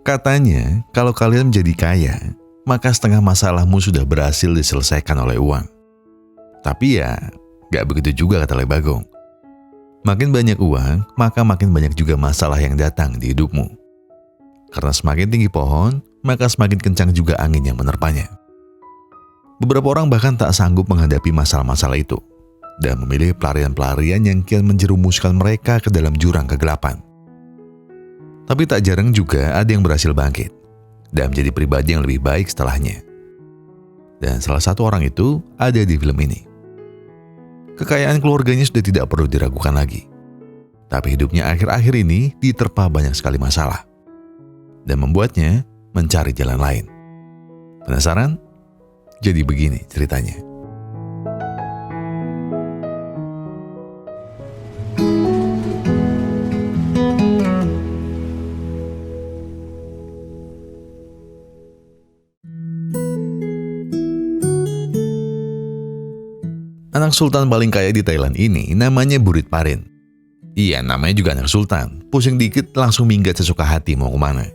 Katanya, kalau kalian menjadi kaya, maka setengah masalahmu sudah berhasil diselesaikan oleh uang. Tapi ya, gak begitu juga kata Lebagong. Makin banyak uang, maka makin banyak juga masalah yang datang di hidupmu. Karena semakin tinggi pohon, maka semakin kencang juga angin yang menerpanya. Beberapa orang bahkan tak sanggup menghadapi masalah-masalah itu, dan memilih pelarian-pelarian yang kian menjerumuskan mereka ke dalam jurang kegelapan. Tapi tak jarang juga ada yang berhasil bangkit dan menjadi pribadi yang lebih baik setelahnya. Dan salah satu orang itu ada di film ini. Kekayaan keluarganya sudah tidak perlu diragukan lagi. Tapi hidupnya akhir-akhir ini diterpa banyak sekali masalah dan membuatnya mencari jalan lain. Penasaran? Jadi begini ceritanya. Anak sultan paling kaya di Thailand ini namanya Burit Parin. Iya, namanya juga anak sultan. Pusing dikit langsung minggat sesuka hati mau kemana.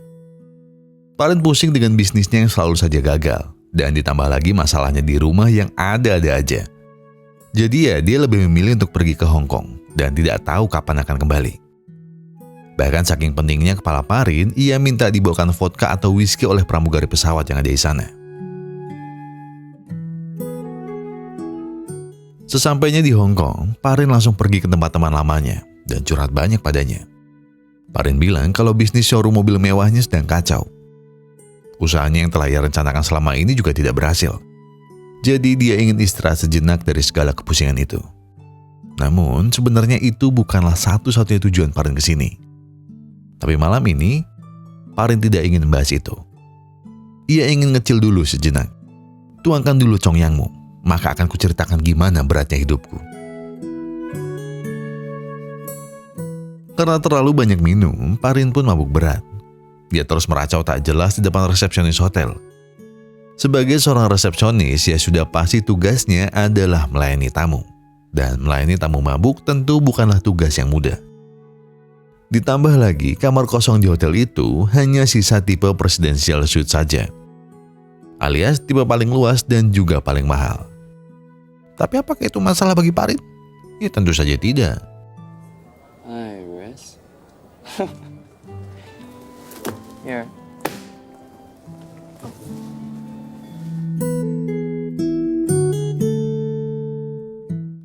Parin pusing dengan bisnisnya yang selalu saja gagal. Dan ditambah lagi masalahnya di rumah yang ada-ada aja. Jadi ya dia lebih memilih untuk pergi ke Hong Kong dan tidak tahu kapan akan kembali. Bahkan saking pentingnya kepala Parin, ia minta dibawakan vodka atau whisky oleh pramugari pesawat yang ada di sana. Sesampainya di Hong Kong, Parin langsung pergi ke tempat teman lamanya dan curhat banyak padanya. Parin bilang kalau bisnis showroom mobil mewahnya sedang kacau. Usahanya yang telah ia rencanakan selama ini juga tidak berhasil. Jadi dia ingin istirahat sejenak dari segala kepusingan itu. Namun sebenarnya itu bukanlah satu-satunya tujuan Parin ke sini. Tapi malam ini, Parin tidak ingin membahas itu. Ia ingin ngecil dulu sejenak. Tuangkan dulu congyangmu, maka akan kuceritakan gimana beratnya hidupku. Karena terlalu banyak minum, Parin pun mabuk berat. Dia terus meracau tak jelas di depan resepsionis hotel. Sebagai seorang resepsionis, ya sudah pasti tugasnya adalah melayani tamu. Dan melayani tamu mabuk tentu bukanlah tugas yang mudah. Ditambah lagi, kamar kosong di hotel itu hanya sisa tipe presidential suite saja. Alias tipe paling luas dan juga paling mahal. Tapi apakah itu masalah bagi Parin? Ya tentu saja tidak. Hi, Riz. Here.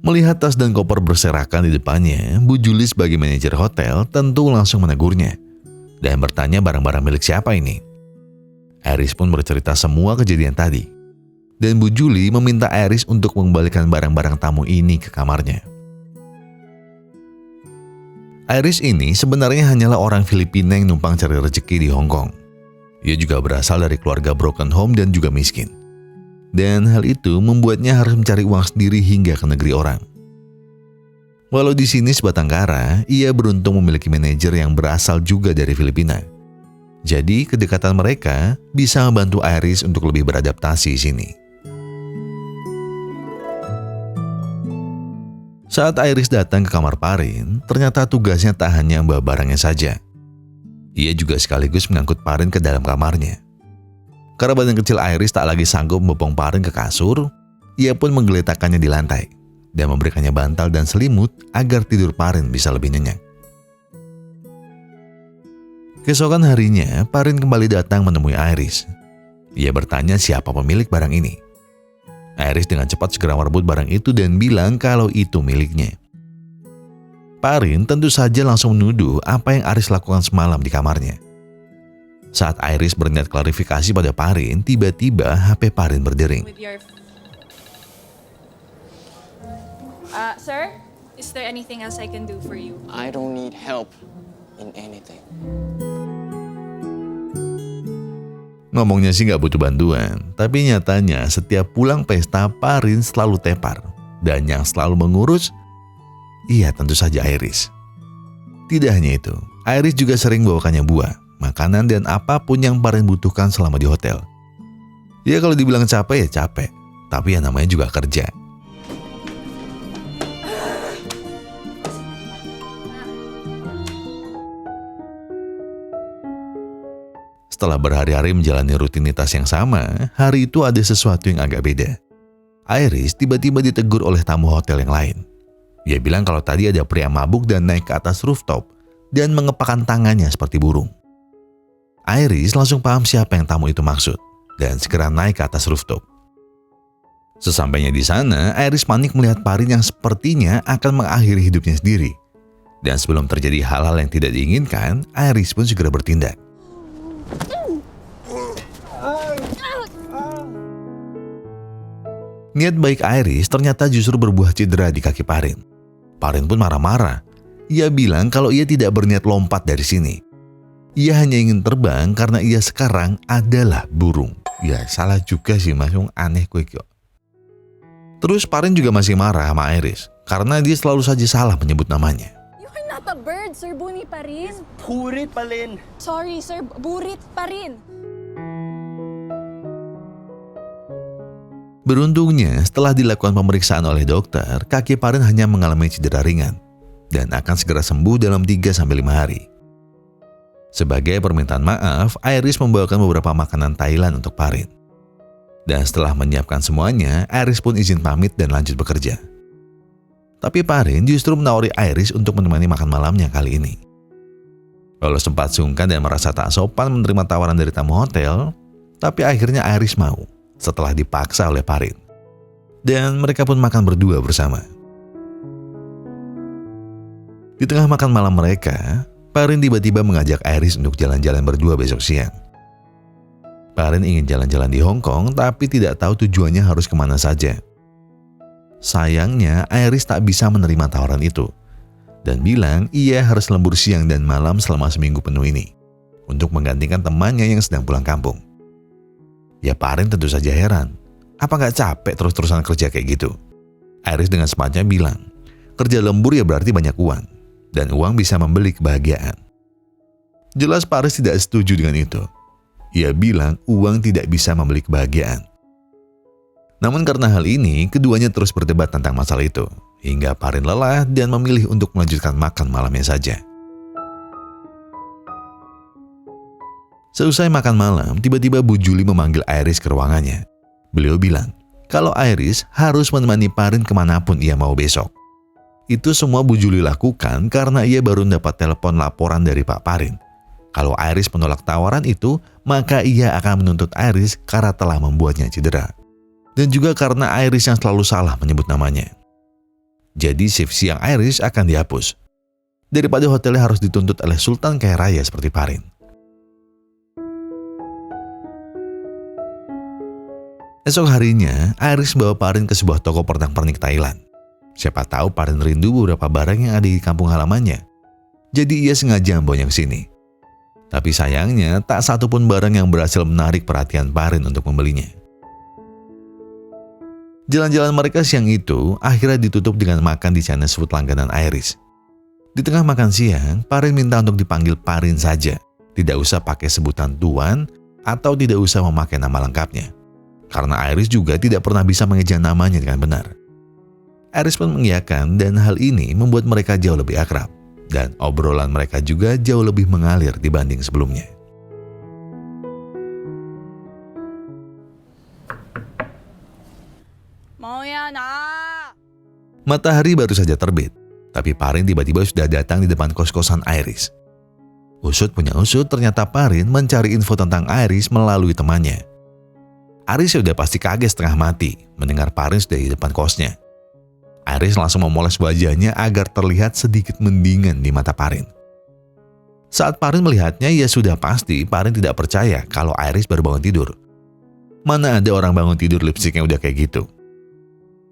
Melihat tas dan koper berserakan di depannya, Bu Juli sebagai manajer hotel tentu langsung menegurnya dan bertanya barang-barang milik siapa ini. Iris pun bercerita semua kejadian tadi. Dan Bu Juli meminta Iris untuk mengembalikan barang-barang tamu ini ke kamarnya. Iris ini sebenarnya hanyalah orang Filipina yang numpang cari rezeki di Hong Kong. Ia juga berasal dari keluarga broken home dan juga miskin. Dan hal itu membuatnya harus mencari uang sendiri hingga ke negeri orang. Walau di sini sebatang kara, ia beruntung memiliki manajer yang berasal juga dari Filipina. Jadi kedekatan mereka bisa membantu Iris untuk lebih beradaptasi di sini. Saat Iris datang ke kamar Parin, ternyata tugasnya tak hanya membawa barangnya saja. Ia juga sekaligus mengangkut Parin ke dalam kamarnya. Karena badan kecil Iris tak lagi sanggup membopong Parin ke kasur, ia pun menggeletakkannya di lantai dan memberikannya bantal dan selimut agar tidur Parin bisa lebih nyenyak. Keesokan harinya, Parin kembali datang menemui Iris. Ia bertanya siapa pemilik barang ini. Iris dengan cepat segera merebut barang itu dan bilang kalau itu miliknya. Parin tentu saja langsung menuduh apa yang Iris lakukan semalam di kamarnya. Saat Iris berniat klarifikasi pada Parin, tiba-tiba HP Parin berdering. Sir, is there anything else I can do for you? I don't need help in anything. Ngomongnya sih gak butuh bantuan, tapi nyatanya setiap pulang pesta Parin selalu tepar. Dan yang selalu mengurus, iya tentu saja Iris. Tidak hanya itu, Iris juga sering bawakannya buah, makanan dan apapun yang Parin butuhkan selama di hotel. Ya kalau dibilang capek ya capek, tapi ya namanya juga kerja. Setelah berhari-hari menjalani rutinitas yang sama, hari itu ada sesuatu yang agak beda. Iris tiba-tiba ditegur oleh tamu hotel yang lain. Dia bilang kalau tadi ada pria mabuk dan naik ke atas rooftop dan mengepakkan tangannya seperti burung. Iris langsung paham siapa yang tamu itu maksud dan segera naik ke atas rooftop. Sesampainya di sana, Iris panik melihat Parin yang sepertinya akan mengakhiri hidupnya sendiri. Dan sebelum terjadi hal-hal yang tidak diinginkan, Iris pun segera bertindak. Niat baik Iris ternyata justru berbuah cedera di kaki Parin. Parin pun marah-marah. Ia bilang kalau ia tidak berniat lompat dari sini. Ia hanya ingin terbang karena ia sekarang adalah burung. Ya salah juga sih mas, aneh kue kyo. Terus Parin juga masih marah sama Iris karena dia selalu saja salah menyebut namanya. You are not a bird, Sir Buni pa rin. Purit pa rin. Sorry, Sir, burit pa rin. Beruntungnya, setelah dilakukan pemeriksaan oleh dokter, kaki Parin hanya mengalami cedera ringan dan akan segera sembuh dalam 3-5 hari. Sebagai permintaan maaf, Iris membawakan beberapa makanan Thailand untuk Parin. Dan setelah menyiapkan semuanya, Iris pun izin pamit dan lanjut bekerja. Tapi Parin justru menawari Iris untuk menemani makan malamnya kali ini. Walau sempat sungkan dan merasa tak sopan menerima tawaran dari tamu hotel, tapi akhirnya Iris mau setelah dipaksa oleh Parin. Dan mereka pun makan berdua bersama. Di tengah makan malam mereka, Parin tiba-tiba mengajak Iris untuk jalan-jalan berdua besok siang. Parin ingin jalan-jalan di Hong Kong tapi tidak tahu tujuannya harus kemana saja. Sayangnya Iris tak bisa menerima tawaran itu dan bilang ia harus lembur siang dan malam selama seminggu penuh ini untuk menggantikan temannya yang sedang pulang kampung. Ya Parin tentu saja heran. Apa gak capek terus-terusan kerja kayak gitu? Iris dengan sepatnya bilang, kerja lembur ya berarti banyak uang. Dan uang bisa membeli kebahagiaan. Jelas Paris tidak setuju dengan itu. Ia bilang uang tidak bisa membeli kebahagiaan. Namun karena hal ini, keduanya terus berdebat tentang masalah itu. Hingga Parin lelah dan memilih untuk melanjutkan makan malamnya saja. Seusai makan malam, tiba-tiba Bu Julie memanggil Iris ke ruangannya. Beliau bilang, kalau Iris harus menemani Parin kemanapun ia mau besok. Itu semua Bu Julie lakukan karena ia baru dapat telepon laporan dari Pak Parin. Kalau Iris menolak tawaran itu, maka ia akan menuntut Iris karena telah membuatnya cedera. Dan juga karena Iris yang selalu salah menyebut namanya. Jadi shift siang Iris akan dihapus. Daripada hotelnya harus dituntut oleh Sultan kaya raya seperti Parin. Esok harinya, Iris bawa Parin ke sebuah toko pernak-pernik Thailand. Siapa tahu Parin rindu beberapa barang yang ada di kampung halamannya. Jadi ia sengaja membawanya ke sini. Tapi sayangnya, tak satu pun barang yang berhasil menarik perhatian Parin untuk membelinya. Jalan-jalan mereka siang itu akhirnya ditutup dengan makan di Chinese food langganan Iris. Di tengah makan siang, Parin minta untuk dipanggil Parin saja. Tidak usah pakai sebutan tuan atau tidak usah memakai nama lengkapnya. Karena Iris juga tidak pernah bisa mengeja namanya dengan benar. Iris pun mengiyakan dan hal ini membuat mereka jauh lebih akrab. Dan obrolan mereka juga jauh lebih mengalir dibanding sebelumnya. Matahari baru saja terbit, tapi Parin tiba-tiba sudah datang di depan kos-kosan Iris. Usut punya usut, ternyata Parin mencari info tentang Iris melalui temannya. Iris sudah pasti kaget setengah mati mendengar Parin sudah di depan kosnya. Iris langsung memoles wajahnya agar terlihat sedikit mendingan di mata Parin. Saat Parin melihatnya, ia sudah pasti Parin tidak percaya kalau Iris baru bangun tidur. Mana ada orang bangun tidur lipstiknya udah kayak gitu.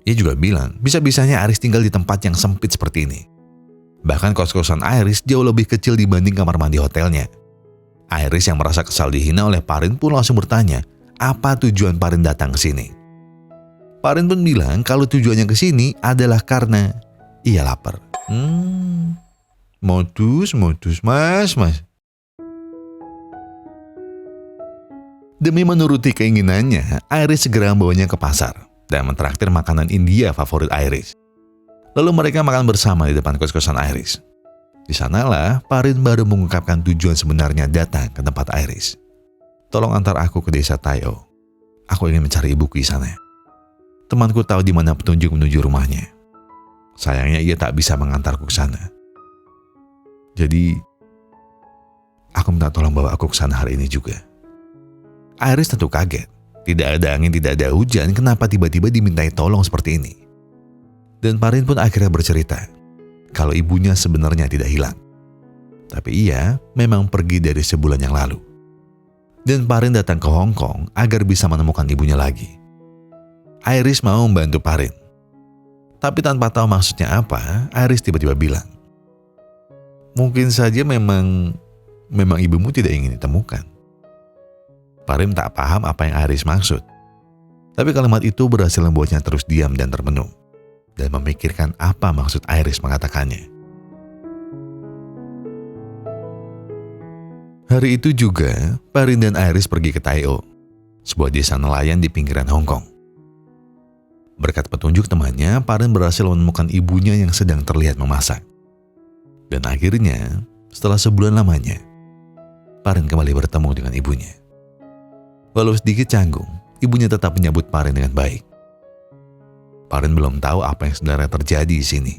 Ia juga bilang, bisa-bisanya Iris tinggal di tempat yang sempit seperti ini. Bahkan kos-kosan Iris jauh lebih kecil dibanding kamar mandi hotelnya. Iris yang merasa kesal dihina oleh Parin pun langsung bertanya, apa tujuan Parin datang ke sini? Parin pun bilang kalau tujuannya ke sini adalah karena ia lapar. Modus, mas. Demi menuruti keinginannya, Iris segera membawanya ke pasar dan mentraktir makanan India favorit Iris. Lalu mereka makan bersama di depan kos-kosan Iris. Di sanalah Parin baru mengungkapkan tujuan sebenarnya datang ke tempat Iris. tolong antar aku ke desa Tayo. Aku ingin mencari ibuku di sana. Temanku tahu di mana petunjuk menuju rumahnya. Sayangnya ia tak bisa mengantarku ke sana. Jadi, aku minta tolong bawa aku ke sana hari ini juga. Iris tentu kaget. Tidak ada angin, tidak ada hujan, kenapa tiba-tiba dimintai tolong seperti ini? Dan Parin pun akhirnya bercerita kalau ibunya sebenarnya tidak hilang. Tapi ia memang pergi dari sebulan yang lalu. Dan Parin datang ke Hong Kong agar bisa menemukan ibunya lagi. Iris mau membantu Parin. Tapi tanpa tahu maksudnya apa, Iris tiba-tiba bilang, mungkin saja memang ibumu tidak ingin ditemukan. Parin tak paham apa yang Iris maksud. Tapi kalimat itu berhasil membuatnya terus diam dan termenung. Dan memikirkan apa maksud Iris mengatakannya. Hari itu juga, Parin dan Iris pergi ke Tayo, sebuah desa nelayan di pinggiran Hong Kong. Berkat petunjuk temannya, Parin berhasil menemukan ibunya yang sedang terlihat memasak. Dan akhirnya, setelah sebulan lamanya, Parin kembali bertemu dengan ibunya. Walau sedikit canggung, ibunya tetap menyambut Parin dengan baik. Parin belum tahu apa yang sebenarnya terjadi di sini.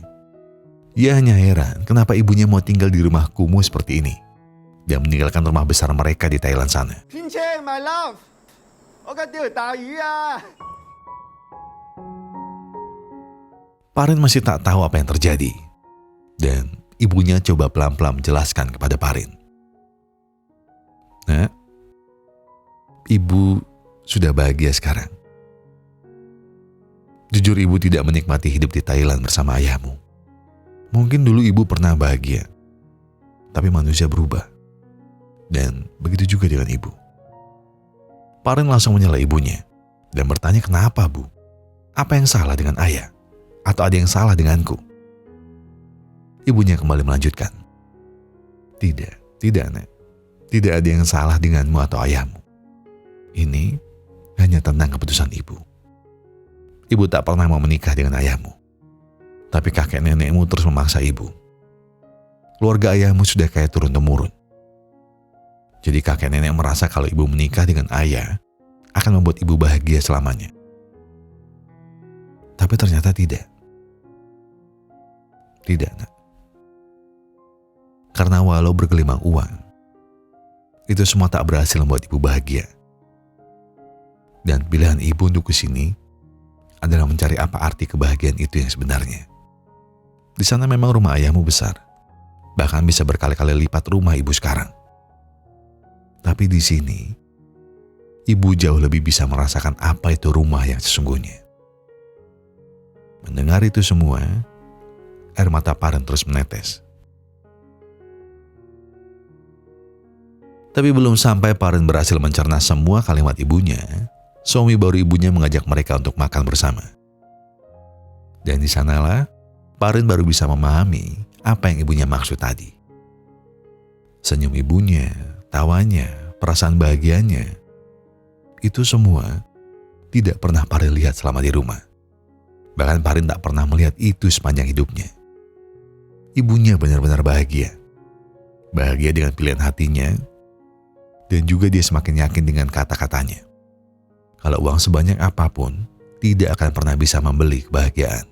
Ia hanya heran kenapa ibunya mau tinggal di rumah kumuh seperti ini dan meninggalkan rumah besar mereka di Thailand sana. Pinche, my love. Parin masih tak tahu apa yang terjadi. Dan ibunya coba pelan-pelan menjelaskan kepada Parin. Nah, ibu sudah bahagia sekarang. Jujur ibu tidak menikmati hidup di Thailand bersama ayahmu. Mungkin dulu ibu pernah bahagia. Tapi manusia berubah. Dan begitu juga dengan ibu. Parin langsung menyela ibunya. Dan bertanya kenapa bu? Apa yang salah dengan ayah? Atau ada yang salah denganku? Ibunya kembali melanjutkan. Tidak Nek. Tidak ada yang salah denganmu atau ayahmu. Ini hanya tentang keputusan ibu. Ibu tak pernah mau menikah dengan ayahmu. Tapi kakek nenekmu terus memaksa ibu. Keluarga ayahmu sudah kayak turun-temurun. Jadi kakek nenek merasa kalau ibu menikah dengan ayah akan membuat ibu bahagia selamanya. Tapi ternyata tidak. Tidak, Nak. Karena walau bergelimang uang, itu semua tak berhasil membuat ibu bahagia. Dan pilihan ibu untuk kesini adalah mencari apa arti kebahagiaan itu yang sebenarnya. Di sana memang rumah ayahmu besar, bahkan bisa berkali-kali lipat rumah ibu sekarang. Tapi di sini, ibu jauh lebih bisa merasakan apa itu rumah yang sesungguhnya. Mendengar itu semua, air mata Parin terus menetes. Tapi belum sampai Parin berhasil mencerna semua kalimat ibunya, suami baru ibunya mengajak mereka untuk makan bersama. Dan di sanalah Parin baru bisa memahami apa yang ibunya maksud tadi. Senyum ibunya, tawanya, perasaan bahagianya, itu semua tidak pernah Parin lihat selama di rumah. Bahkan Parin tak pernah melihat itu sepanjang hidupnya. Ibunya benar-benar bahagia. Bahagia dengan pilihan hatinya, dan juga dia semakin yakin dengan kata-katanya. Kalau uang sebanyak apapun tidak akan pernah bisa membeli kebahagiaan.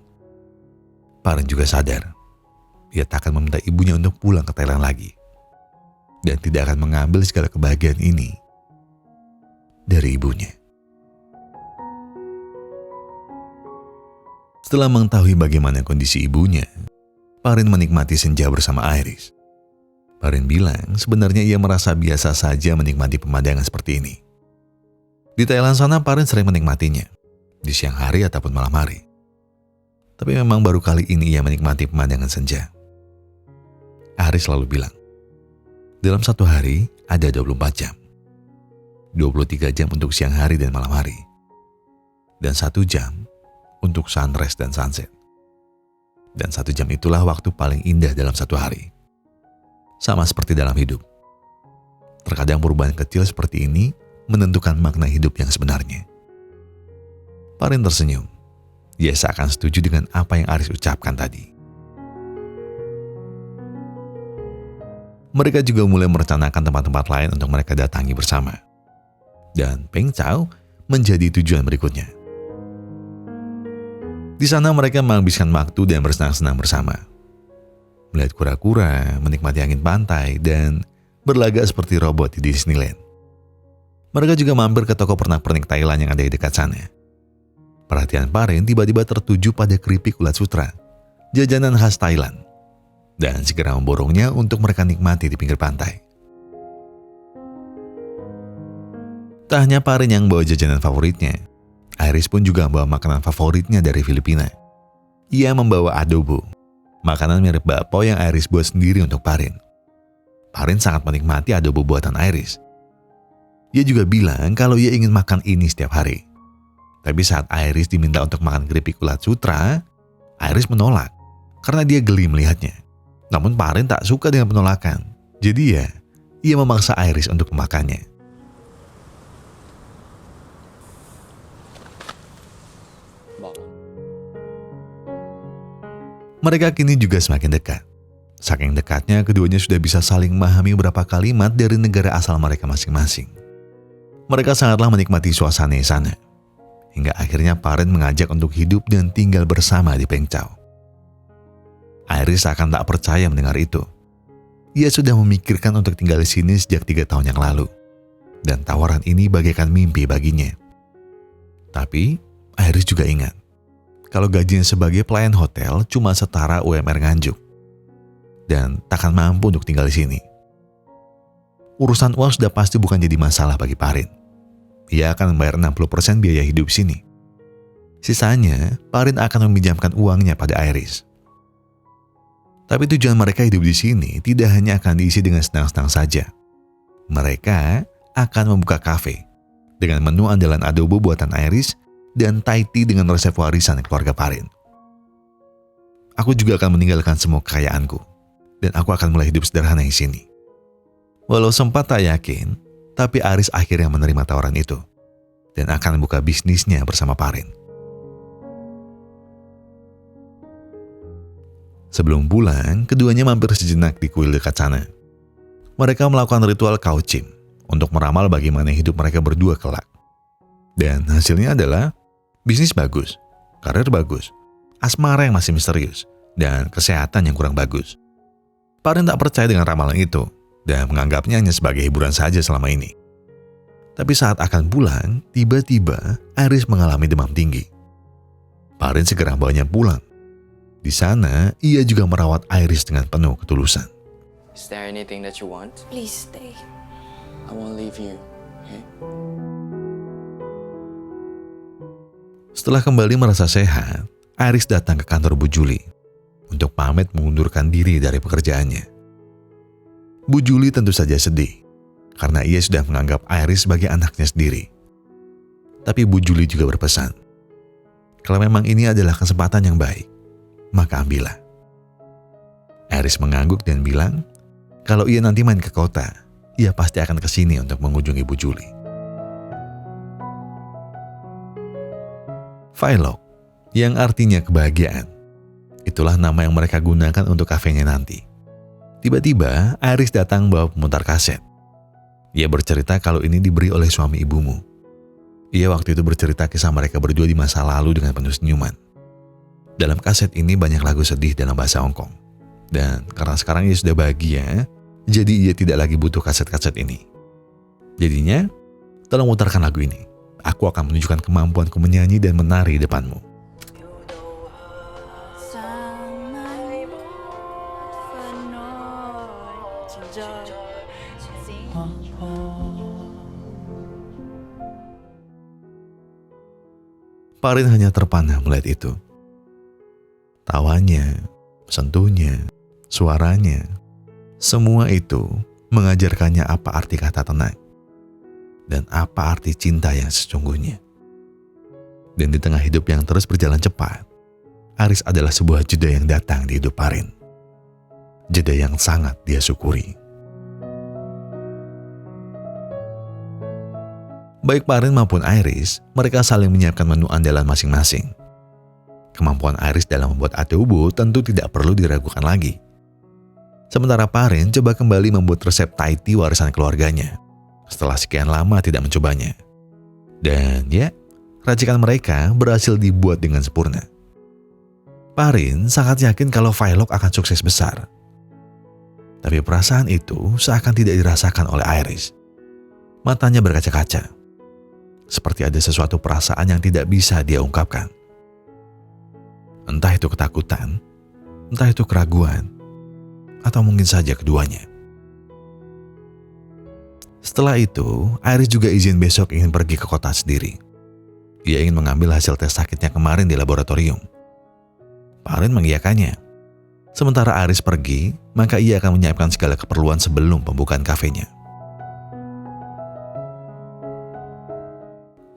Parin juga sadar, ia tak akan meminta ibunya untuk pulang ke Thailand lagi. Dan tidak akan mengambil segala kebahagiaan ini dari ibunya. Setelah mengetahui bagaimana kondisi ibunya, Parin menikmati senja bersama Iris. Parin bilang sebenarnya ia merasa biasa saja menikmati pemandangan seperti ini. Di Thailand sana Parin sering menikmatinya, di siang hari ataupun malam hari. Tapi memang baru kali ini ia menikmati pemandangan senja. Iris selalu bilang, dalam satu hari ada 24 jam. 23 jam untuk siang hari dan malam hari. Dan 1 jam untuk sunrise dan sunset. Dan 1 jam itulah waktu paling indah dalam satu hari. Sama seperti dalam hidup. Terkadang perubahan kecil seperti ini menentukan makna hidup yang sebenarnya. Parin tersenyum. Ia seakan setuju dengan apa yang Iris ucapkan tadi. Mereka juga mulai merencanakan tempat-tempat lain untuk mereka datangi bersama. dan Peng Chau menjadi tujuan berikutnya. Di sana mereka menghabiskan waktu dan bersenang-senang bersama. Melihat kura-kura, menikmati angin pantai, dan berlagak seperti robot di Disneyland. Mereka juga mampir ke toko pernak-pernik Thailand yang ada di dekat sana. Perhatian Parin tiba-tiba tertuju pada keripik ulat sutra, jajanan khas Thailand, dan segera memborongnya untuk mereka nikmati di pinggir pantai. Tak hanya Parin yang bawa jajanan favoritnya, Iris pun juga membawa makanan favoritnya dari Filipina. Ia membawa adobo, makanan mirip bakpao yang Iris buat sendiri untuk Parin. Parin sangat menikmati adobo buatan Iris. Ia juga bilang kalau ia ingin makan ini setiap hari. Tapi saat Iris diminta untuk makan keripik ulat sutra, Iris menolak karena dia geli melihatnya. Namun Parin tak suka dengan penolakan. Jadi ia memaksa Iris untuk memakannya. Mereka kini juga semakin dekat. Saking dekatnya, keduanya sudah bisa saling memahami beberapa kalimat dari negara asal mereka masing-masing. Mereka sangatlah menikmati suasana di sana. Hingga akhirnya Parin mengajak untuk hidup dan tinggal bersama di Peng Chau. Iris akan tak percaya mendengar itu. Ia sudah memikirkan untuk tinggal di sini sejak 3 tahun yang lalu. Dan tawaran ini bagaikan mimpi baginya. Tapi, Iris juga ingat kalau gajinya sebagai pelayan hotel cuma setara UMR Nganjuk dan takkan mampu untuk tinggal di sini. Urusan uang sudah pasti bukan jadi masalah bagi Parin. Ia akan membayar 60% biaya hidup sini. Sisanya, Parin akan meminjamkan uangnya pada Iris. Tapi tujuan mereka hidup di sini tidak hanya akan diisi dengan senang-senang saja. Mereka akan membuka kafe dengan menu andalan adobo buatan Iris dan Thai tea dengan resep warisan keluarga Parin. Aku juga akan meninggalkan semua kekayaanku, dan aku akan mulai hidup sederhana di sini. Walau sempat tak yakin, tapi Iris akhirnya menerima tawaran itu, dan akan membuka bisnisnya bersama Parin. Sebelum pulang, keduanya mampir sejenak di kuil dekat sana. Mereka melakukan ritual Kauchim untuk meramal bagaimana hidup mereka berdua kelak. Dan hasilnya adalah bisnis bagus, karir bagus, asmara yang masih misterius, dan kesehatan yang kurang bagus. Parin tak percaya dengan ramalan itu dan menganggapnya hanya sebagai hiburan saja selama ini. Tapi saat akan pulang, tiba-tiba Iris mengalami demam tinggi. Parin segera bawanya pulang. Di sana, ia juga merawat Iris dengan penuh ketulusan. Is there anything that you want? Please stay. I won't leave you, okay? Setelah kembali merasa sehat, Iris datang ke kantor Bu Julie untuk pamit mengundurkan diri dari pekerjaannya. Bu Julie tentu saja sedih karena ia sudah menganggap Iris sebagai anaknya sendiri. Tapi Bu Julie juga berpesan, kalau memang ini adalah kesempatan yang baik, maka ambillah. Iris mengangguk dan bilang, kalau ia nanti main ke kota, ia pasti akan ke sini untuk mengunjungi Bu Julie. Vailok, yang artinya kebahagiaan. Itulah nama yang mereka gunakan untuk kafenya nanti. Tiba-tiba, Iris datang bawa pemutar kaset. Ia bercerita kalau ini diberi oleh suami ibumu. Ia waktu itu bercerita kisah mereka berdua di masa lalu dengan penuh senyuman. Dalam kaset ini banyak lagu sedih dalam bahasa Hongkong. Dan karena sekarang ia sudah bahagia, jadi ia tidak lagi butuh kaset-kaset ini. Jadinya, tolong mutarkan lagu ini. Aku akan menunjukkan kemampuanku menyanyi dan menari di depanmu. Parin hanya terpana melihat itu. Tawanya, sentuhnya, suaranya, semua itu mengajarkannya apa arti kata tenang dan apa arti cinta yang sesungguhnya. Dan di tengah hidup yang terus berjalan cepat, Iris adalah sebuah jeda yang datang di hidup Parin. Jeda yang sangat dia syukuri. Baik Parin maupun Iris, mereka saling menyiapkan menu andalan masing-masing. Kemampuan Iris dalam membuat adobo tentu tidak perlu diragukan lagi. Sementara Parin coba kembali membuat resep Thai tea warisan keluarganya setelah sekian lama tidak mencobanya. Dan ya, racikan mereka berhasil dibuat dengan sempurna. Parin sangat yakin kalau Violet akan sukses besar. Tapi perasaan itu seakan tidak dirasakan oleh Iris. Matanya berkaca-kaca. Seperti ada sesuatu perasaan yang tidak bisa dia ungkapkan. Entah itu ketakutan, entah itu keraguan, atau mungkin saja keduanya. Setelah itu, Iris juga izin besok ingin pergi ke kota sendiri. Ia ingin mengambil hasil tes sakitnya kemarin di laboratorium. Parin mengiyakannya. Sementara Iris pergi, maka ia akan menyiapkan segala keperluan sebelum pembukaan kafenya.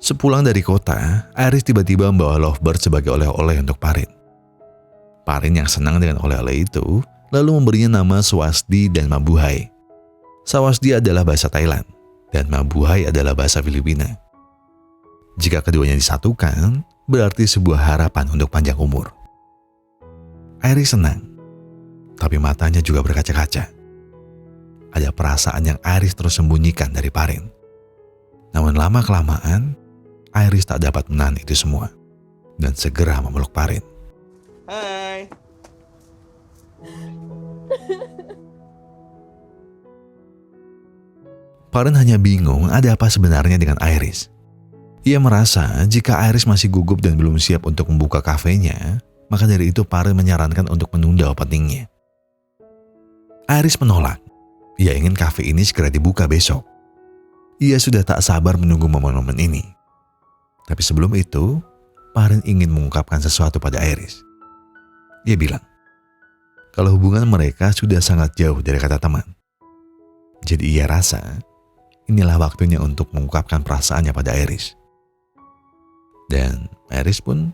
Sepulang dari kota, Iris tiba-tiba membawa lovebird sebagai oleh-oleh untuk Parin. Parin yang senang dengan oleh-oleh itu, lalu memberinya nama Swasdi dan Mabuhay. Swasdi adalah bahasa Thailand, dan Mabuhay adalah bahasa Filipina. Jika keduanya disatukan, berarti sebuah harapan untuk panjang umur. Iris senang, tapi matanya juga berkaca-kaca. Ada perasaan yang Iris terus sembunyikan dari Parin. Namun lama-kelamaan, Iris tak dapat menahan itu semua, dan segera memeluk Parin. Hi. Parin hanya bingung ada apa sebenarnya dengan Iris. Ia merasa jika Iris masih gugup dan belum siap untuk membuka kafenya, maka dari itu Parin menyarankan untuk menunda openingnya. Iris menolak. Ia ingin kafe ini segera dibuka besok. Ia sudah tak sabar menunggu momen-momen ini. Tapi sebelum itu, Parin ingin mengungkapkan sesuatu pada Iris. Ia bilang, kalau hubungan mereka sudah sangat jauh dari kata teman. Jadi ia rasa, inilah waktunya untuk mengungkapkan perasaannya pada Iris. Dan Iris pun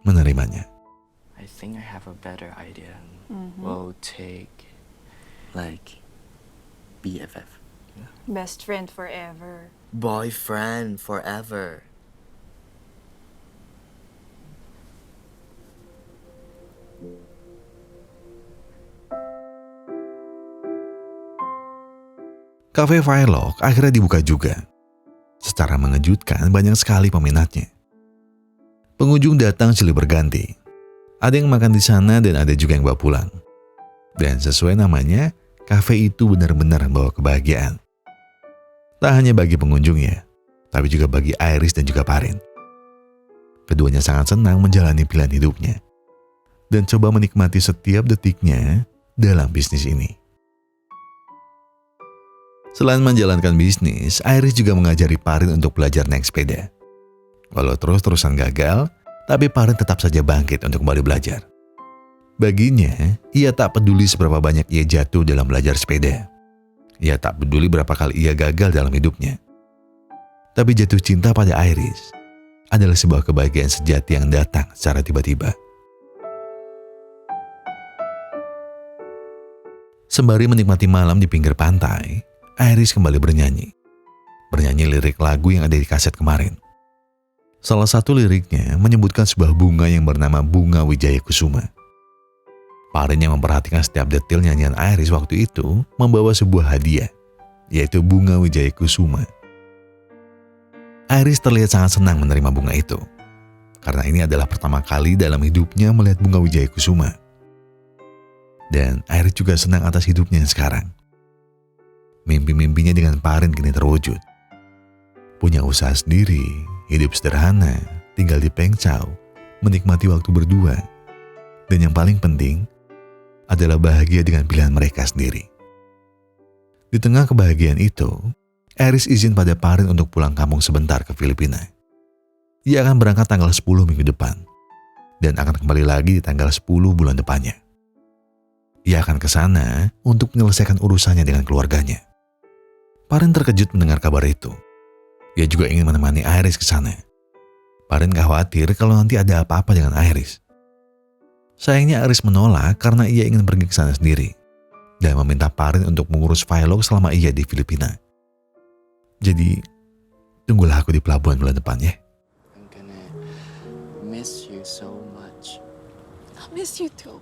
menerimanya. I think I have a better idea. We'll take like BFF. Best friend forever. Boyfriend forever. Cafe Violet akhirnya dibuka juga. Secara mengejutkan banyak sekali peminatnya. Pengunjung datang silih berganti. Ada yang makan di sana dan ada juga yang bawa pulang. Dan sesuai namanya, kafe itu benar-benar membawa kebahagiaan. Tak hanya bagi pengunjungnya, tapi juga bagi Iris dan juga Parin. Keduanya sangat senang menjalani pilihan hidupnya dan coba menikmati setiap detiknya dalam bisnis ini. Selain menjalankan bisnis, Iris juga mengajari Parin untuk belajar naik sepeda. Walau terus-terusan gagal, tapi Parin tetap saja bangkit untuk kembali belajar. Baginya, ia tak peduli seberapa banyak ia jatuh dalam belajar sepeda. Ia tak peduli berapa kali ia gagal dalam hidupnya. Tapi jatuh cinta pada Iris adalah sebuah kebahagiaan sejati yang datang secara tiba-tiba. Sembari menikmati malam di pinggir pantai, Iris kembali bernyanyi. Bernyanyi lirik lagu yang ada di kaset kemarin. Salah satu liriknya menyebutkan sebuah bunga yang bernama Bunga Wijaya Kusuma. Parin yang memperhatikan setiap detail nyanyian Iris waktu itu membawa sebuah hadiah, yaitu Bunga Wijaya Kusuma. Iris terlihat sangat senang menerima bunga itu, karena ini adalah pertama kali dalam hidupnya melihat Bunga Wijaya Kusuma. Dan Iris juga senang atas hidupnya yang sekarang. Mimpi-mimpinya dengan Parin kini terwujud. Punya usaha sendiri, hidup sederhana, tinggal di Pengcau, menikmati waktu berdua. Dan yang paling penting adalah bahagia dengan pilihan mereka sendiri. Di tengah kebahagiaan itu, Iris izin pada Parin untuk pulang kampung sebentar ke Filipina. Ia akan berangkat tanggal 10 minggu depan dan akan kembali lagi di tanggal 10 bulan depannya. Ia akan ke sana untuk menyelesaikan urusannya dengan keluarganya. Parin terkejut mendengar kabar itu. Ia juga ingin menemani Iris ke sana. Parin khawatir kalau nanti ada apa-apa dengan Iris. Sayangnya Iris menolak karena ia ingin pergi ke sana sendiri dan meminta Parin untuk mengurus Violet selama ia di Filipina. Jadi, tunggulah aku di pelabuhan bulan depan ya. I'm gonna miss you so much. I miss you too.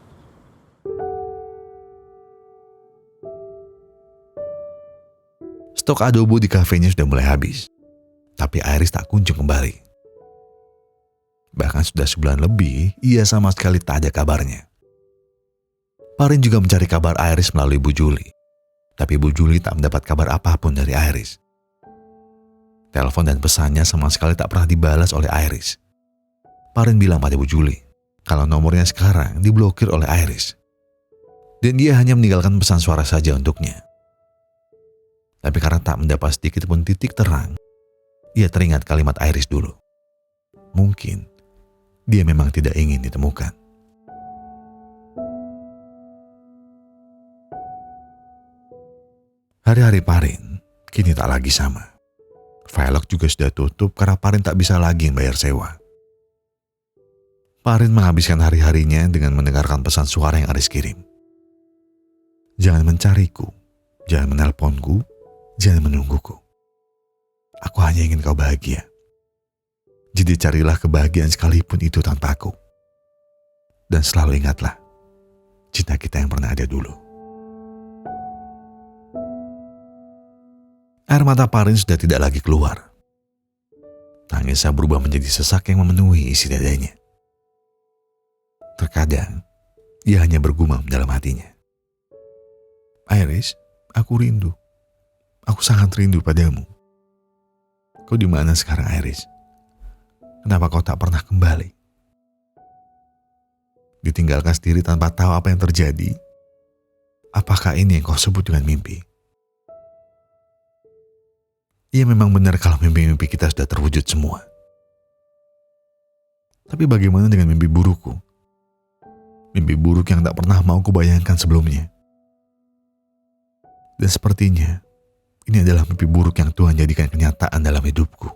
Stok adobo di kafenya sudah mulai habis. Tapi Iris tak kunjung kembali. Bahkan sudah sebulan lebih, ia sama sekali tak ada kabarnya. Parin juga mencari kabar Iris melalui Bu Julie. Tapi Bu Julie tak mendapat kabar apapun dari Iris. Telepon dan pesannya sama sekali tak pernah dibalas oleh Iris. Parin bilang pada Bu Julie kalau nomornya sekarang diblokir oleh Iris. Dan dia hanya meninggalkan pesan suara saja untuknya. Tapi karena tak mendapat sedikit pun titik terang, ia teringat kalimat Iris dulu. Mungkin dia memang tidak ingin ditemukan. Hari-hari Parin kini tak lagi sama. Vlog juga sudah tutup karena Parin tak bisa lagi membayar sewa. Parin menghabiskan hari-harinya dengan mendengarkan pesan suara yang Iris kirim. Jangan mencariku, jangan menelponku, jangan menungguku. Aku hanya ingin kau bahagia. Jadi carilah kebahagiaan sekalipun itu tanpa aku. Dan selalu ingatlah, cinta kita yang pernah ada dulu. Air mata Parin sudah tidak lagi keluar. Tangisnya berubah menjadi sesak yang memenuhi isi dadanya. Terkadang, ia hanya bergumam dalam hatinya. Iris, aku rindu. Aku sangat rindu padamu. Kau di mana sekarang, Iris? Kenapa kau tak pernah kembali? Ditinggalkan sendiri tanpa tahu apa yang terjadi? Apakah ini yang kau sebut dengan mimpi? Iya, memang benar kalau mimpi-mimpi kita sudah terwujud semua. Tapi bagaimana dengan mimpi burukku? Mimpi buruk yang tak pernah mau kubayangkan sebelumnya. Dan sepertinya, ini adalah mimpi buruk yang Tuhan jadikan kenyataan dalam hidupku.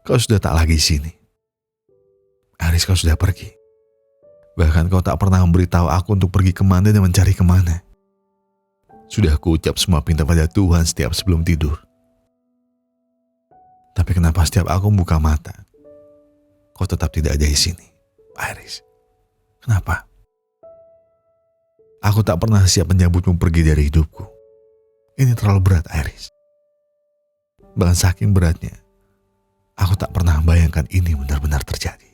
Kau sudah tak lagi di sini. Iris, kau sudah pergi. Bahkan kau tak pernah memberitahu aku untuk pergi kemana dan mencari kemana. Sudah kuucap semua pinta pada Tuhan setiap sebelum tidur. Tapi kenapa setiap aku membuka mata, kau tetap tidak ada di sini, Iris? Kenapa? Aku tak pernah siap menyambutmu pergi dari hidupku. Ini terlalu berat, Iris. Bahkan saking beratnya, aku tak pernah membayangkan ini benar-benar terjadi.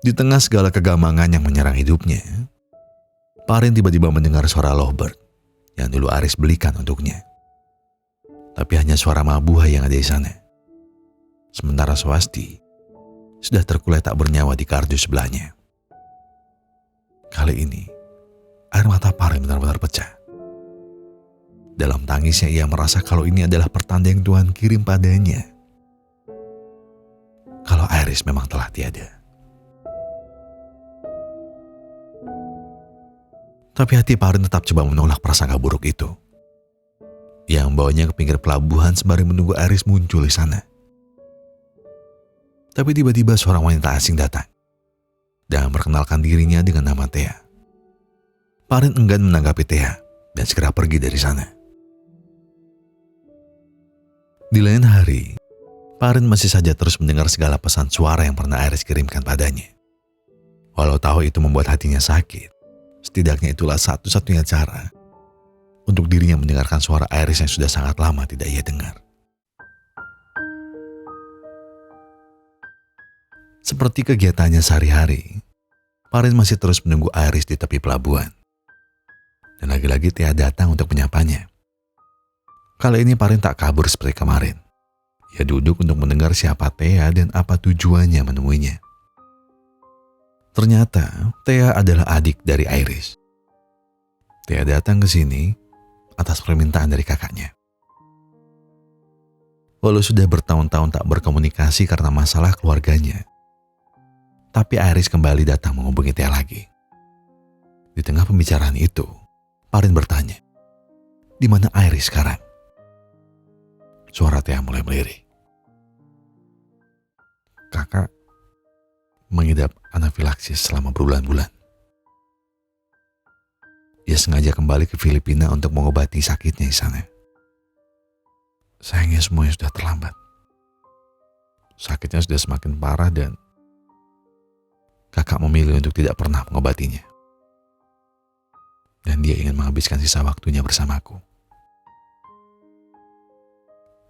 Di tengah segala kegamangan yang menyerang hidupnya, Parin tiba-tiba mendengar suara lovebird yang dulu Iris belikan untuknya. Tapi hanya suara mabuhay yang ada di sana. Sementara Swasti sudah terkulai tak bernyawa di kardus sebelahnya. Kali ini, air mata Parin benar-benar pecah. Dalam tangisnya ia merasa kalau ini adalah pertanda yang Tuhan kirim padanya. Kalau Iris memang telah tiada. Tapi hati Parin tetap coba menolak prasangka buruk itu. Yang membawanya ke pinggir pelabuhan sembari menunggu Iris muncul di sana. Tapi tiba-tiba seorang wanita asing datang dan memperkenalkan dirinya dengan nama Thea. Parin enggan menanggapi Thea dan segera pergi dari sana. Di lain hari, Parin masih saja terus mendengar segala pesan suara yang pernah Iris kirimkan padanya. Walau tahu itu membuat hatinya sakit, setidaknya itulah satu-satunya cara untuk dirinya mendengarkan suara Iris yang sudah sangat lama tidak ia dengar. Seperti kegiatannya sehari-hari, Parin masih terus menunggu Iris di tepi pelabuhan. Dan lagi-lagi Thea datang untuk menyapanya. Kali ini Parin tak kabur seperti kemarin. Ia duduk untuk mendengar siapa Thea dan apa tujuannya menemuinya. Ternyata Thea adalah adik dari Iris. Thea datang ke sini atas permintaan dari kakaknya. Walau sudah bertahun-tahun tak berkomunikasi karena masalah keluarganya, tapi Iris kembali datang menghubungi Thea lagi. Di tengah pembicaraan itu, Parin bertanya, "Di mana Iris sekarang?" Suara Thea mulai melirik. "Kakak mengidap anafilaksis selama berbulan-bulan. Ia sengaja kembali ke Filipina untuk mengobati sakitnya di sana. Sayangnya semuanya sudah terlambat. Sakitnya sudah semakin parah dan kakak memilih untuk tidak pernah mengobatinya. dan dia ingin menghabiskan sisa waktunya bersamaku.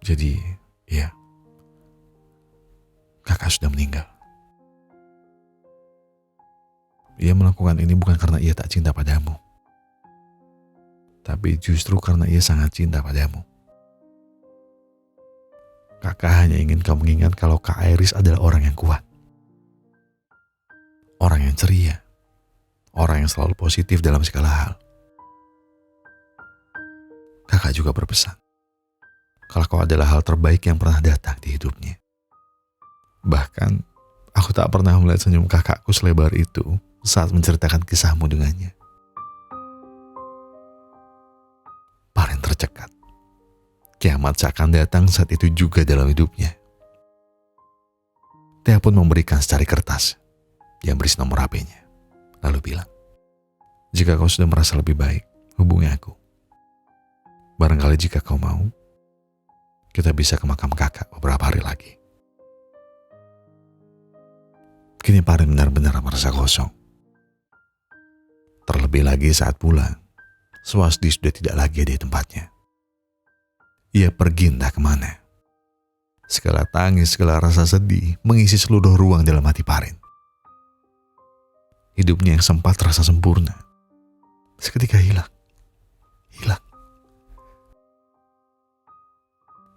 Jadi, ya, kakak sudah meninggal. Ia melakukan ini bukan karena ia tak cinta padamu, tapi justru karena ia sangat cinta padamu. Kakak hanya ingin kau mengingat kalau Kak Iris adalah orang yang kuat, orang yang ceria, orang yang selalu positif dalam segala hal. Kakak juga berpesan, kalau kau adalah hal terbaik yang pernah datang di hidupnya. Bahkan, aku tak pernah melihat senyum kakakku selebar itu saat menceritakan kisahmu dengannya. Paren tercekat. Kiamat seakan datang saat itu juga dalam hidupnya. Tia pun memberikan secari kertas yang berisi nomor HP-nya. Lalu bilang, jika kau sudah merasa lebih baik, hubungi aku. Barangkali jika kau mau, kita bisa ke makam kakak beberapa hari lagi. Kini Paren benar-benar merasa kosong. Terlebih lagi saat pulang, Swasti sudah tidak lagi ada di tempatnya. Ia pergi entah kemana. Segala tangis, segala rasa sedih mengisi seluruh ruang dalam hati Paren. Hidupnya yang sempat terasa sempurna, seketika hilang.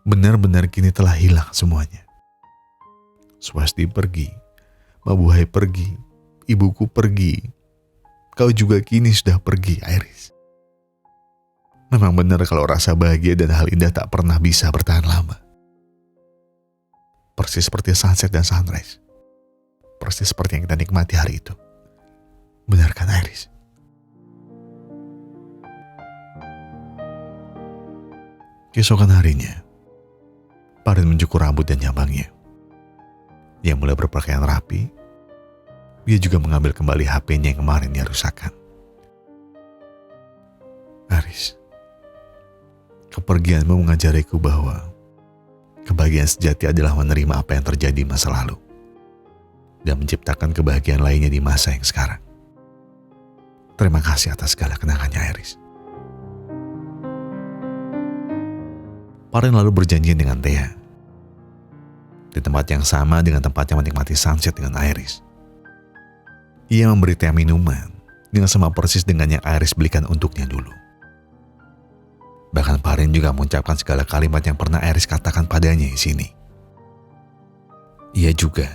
Benar-benar kini telah hilang semuanya. Swasti pergi, Mabuhay pergi, ibuku pergi, kau juga kini sudah pergi, Iris. Memang benar kalau rasa bahagia dan hal indah tak pernah bisa bertahan lama. Persis seperti sunset dan sunrise. Persis seperti yang kita nikmati hari itu. Benar kan, Iris? Keesokan harinya, Paren mencukur rambut dan nyambangnya. Dia mulai berpakaian rapi. Dia juga mengambil kembali HP-nya yang kemarin dia rusakkan. Iris, kepergianmu mengajariku bahwa kebahagiaan sejati adalah menerima apa yang terjadi masa lalu dan menciptakan kebahagiaan lainnya di masa yang sekarang. Terima kasih atas segala kenangannya, Iris. Paren lalu berjanji dengan Tia di tempat yang sama dengan tempatnya menikmati sunset dengan Iris. Ia memberi Tia minuman dengan sama persis dengan yang Iris belikan untuknya dulu. Bahkan Paren juga mengucapkan segala kalimat yang pernah Iris katakan padanya di sini. Ia juga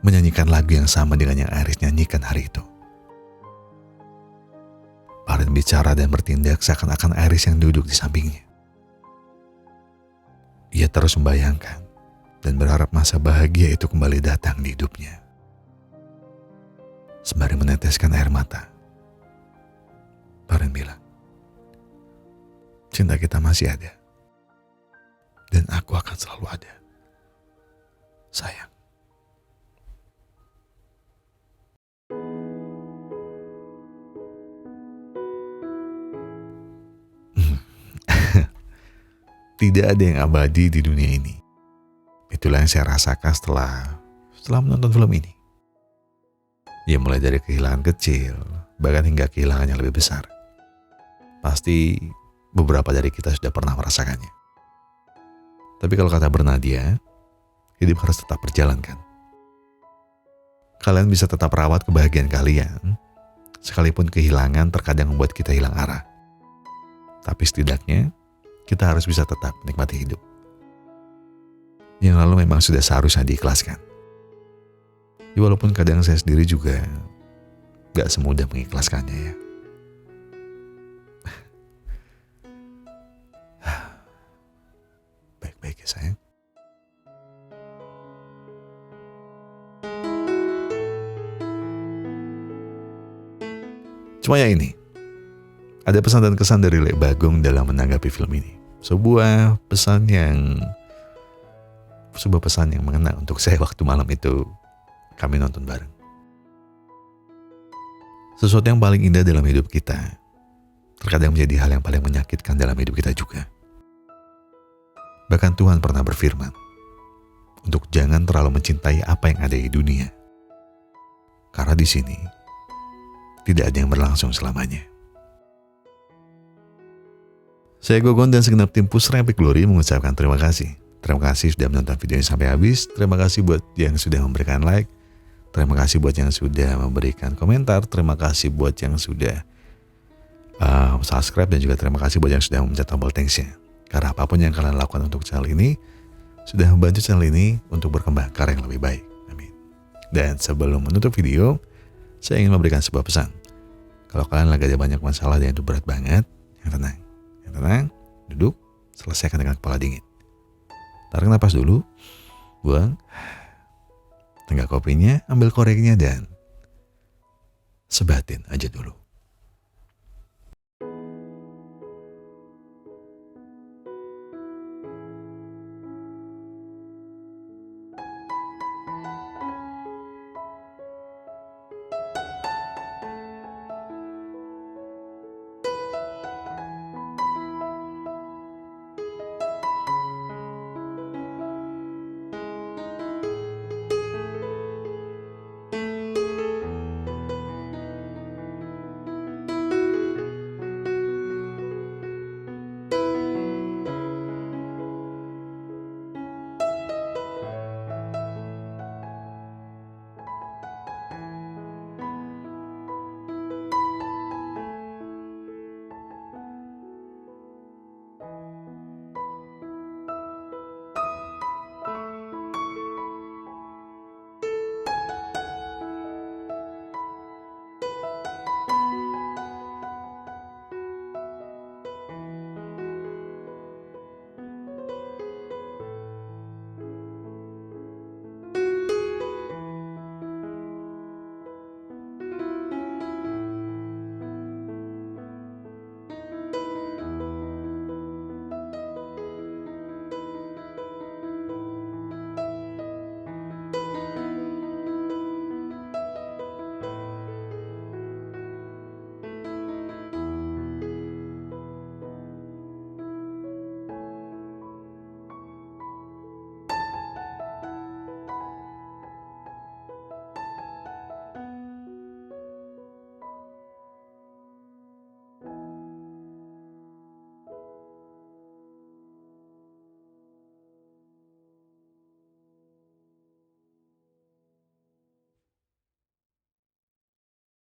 menyanyikan lagu yang sama dengan yang Iris nyanyikan hari itu. Paren bicara dan bertindak seakan-akan Iris yang duduk di sampingnya. Ia terus membayangkan dan berharap masa bahagia itu kembali datang di hidupnya. Sembari meneteskan air mata, Paren bilang, cinta kita masih ada. Dan aku akan selalu ada. Sayang. Tidak ada yang abadi di dunia ini. Itulah yang saya rasakan setelah menonton film ini. Ya mulai dari kehilangan kecil, bahkan hingga kehilangan yang lebih besar. Pasti beberapa dari kita sudah pernah merasakannya. Tapi kalau kata Bernadia, hidup harus tetap berjalan kan. Kalian bisa tetap rawat kebahagiaan kalian, sekalipun kehilangan terkadang membuat kita hilang arah. Tapi setidaknya, kita harus bisa tetap menikmati hidup. Yang lalu memang sudah seharusnya diikhlaskan. Ya, walaupun kadang saya sendiri juga gak semudah mengikhlaskannya ya. Baik-baik ya sayang. Cuma ya ini, ada pesan dan kesan dari Lek Bagong dalam menanggapi film ini. Sebuah pesan yang mengena untuk saya waktu malam itu kami nonton bareng. Sesuatu yang paling indah dalam hidup kita terkadang menjadi hal yang paling menyakitkan dalam hidup kita juga. Bahkan Tuhan pernah berfirman untuk jangan terlalu mencintai apa yang ada di dunia. Karena di sini tidak ada yang berlangsung selamanya. Saya Gogon dan segenap tim Pusra Epic Glory mengucapkan terima kasih. Terima kasih sudah menonton video ini sampai habis. Terima kasih buat yang sudah memberikan like. Terima kasih buat yang sudah memberikan komentar. Terima kasih buat yang sudah subscribe. Dan juga terima kasih buat yang sudah memencet tombol thanks-nya. Karena apapun yang kalian lakukan untuk channel ini sudah membantu channel ini untuk berkembang ke arah yang lebih baik. Amin. Dan sebelum menutup video, saya ingin memberikan sebuah pesan. Kalau kalian lagi ada banyak masalah dan itu berat banget, yang tenang. Yang tenang, duduk, selesaikan dengan kepala dingin. Tarik napas dulu, buang, tenggak kopinya, ambil koreknya dan sebatin aja dulu.